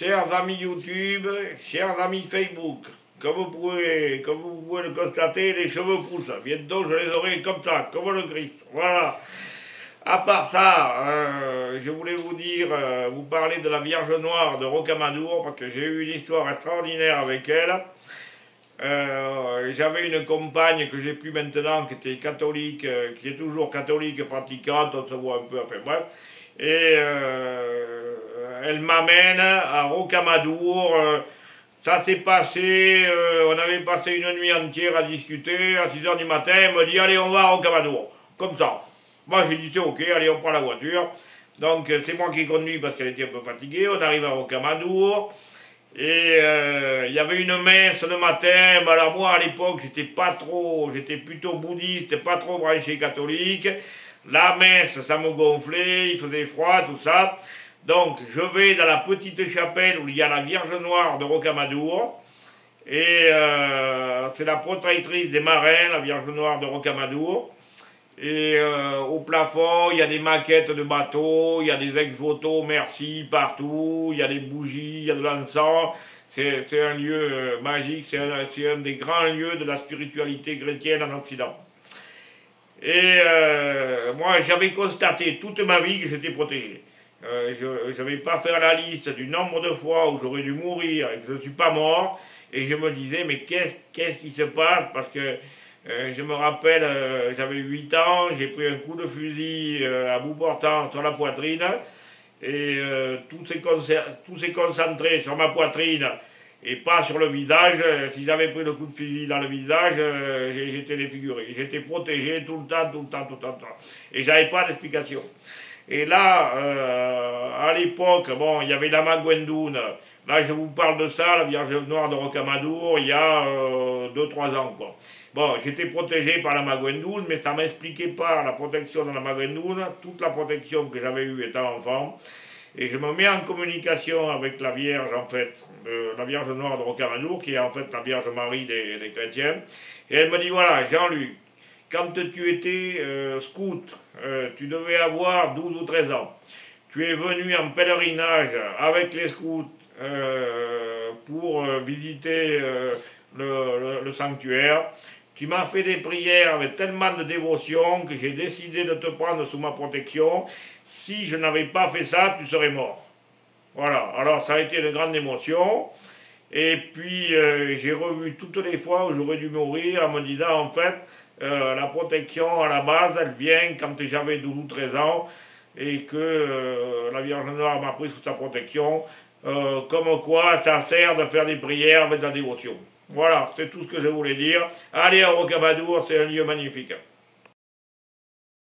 Chers amis YouTube, chers amis Facebook, comme vous pouvez le constater, les cheveux poussent. Bientôt je les aurai comme ça, comme le Christ. Voilà. À part ça, je voulais vous dire, vous parler de la Vierge Noire de Rocamadour, parce que j'ai eu une histoire extraordinaire avec elle. J'avais une compagne que j'ai plus maintenant, qui était catholique, qui est toujours catholique, pratiquante, on se voit un peu, enfin bref. Et elle m'amène à Rocamadour. Ça s'est passé, on avait passé une nuit entière à discuter. À 6 h du matin, elle me dit allez, on va à Rocamadour. Comme ça. Moi j'ai dit c'est ok, allez, on prend la voiture. Donc c'est moi qui conduis parce qu'elle était un peu fatiguée. On arrive à Rocamadour. Et il y avait une messe le matin. Ben alors moi à l'époque j'étais plutôt bouddhiste, pas trop branché catholique. La messe, ça me gonflait, il faisait froid, tout ça. Donc je vais dans la petite chapelle où il y a la Vierge Noire de Rocamadour. Et c'est la protectrice des marins, la Vierge Noire de Rocamadour. Et au plafond, il y a des maquettes de bateaux, il y a des ex-voto merci partout, il y a des bougies, il y a de l'encens. C'est un lieu magique, c'est un des grands lieux de la spiritualité chrétienne en Occident. Et moi, j'avais constaté toute ma vie que j'étais protégé. Je ne vais pas faire la liste du nombre de fois où j'aurais dû mourir et que je ne suis pas mort. Et je me disais, mais qu'est-ce qui se passe? Parce que je me rappelle, j'avais 8 ans, j'ai pris un coup de fusil à bout portant sur la poitrine. Et tout s'est concentré sur ma poitrine et pas sur le visage. Si j'avais pris le coup de fusil dans le visage, j'étais défiguré. J'étais protégé tout le temps. Et j'avais pas d'explication. Et là, à l'époque, bon, il y avait la Magwendoun. Là, je vous parle de ça, la Vierge Noire de Rocamadour, il y a 2-3 ans, quoi. Bon, j'étais protégé par la Magwendoun, mais ça ne m'expliquait pas la protection de la Magwendoun, toute la protection que j'avais eue étant enfant. Et je me mets en communication avec la Vierge, en fait, la Vierge Noire de Rocamadour, qui est en fait la Vierge Marie des chrétiens. Et elle me dit, voilà, Jean-Luc, quand tu étais scout, tu devais avoir 12 ou 13 ans. Tu es venu en pèlerinage avec les scouts pour visiter le sanctuaire. Tu m'as fait des prières avec tellement de dévotion que j'ai décidé de te prendre sous ma protection. Si je n'avais pas fait ça, tu serais mort. Voilà, alors ça a été une grande émotion. Et puis j'ai revu toutes les fois où j'aurais dû mourir en me disant en fait, la protection à la base, elle vient quand j'avais 12 ou 13 ans et que la Vierge Noire m'a pris sous sa protection. Comme quoi ça sert de faire des prières avec de la dévotion. Voilà, c'est tout ce que je voulais dire. Allez à Rocamadour, c'est un lieu magnifique.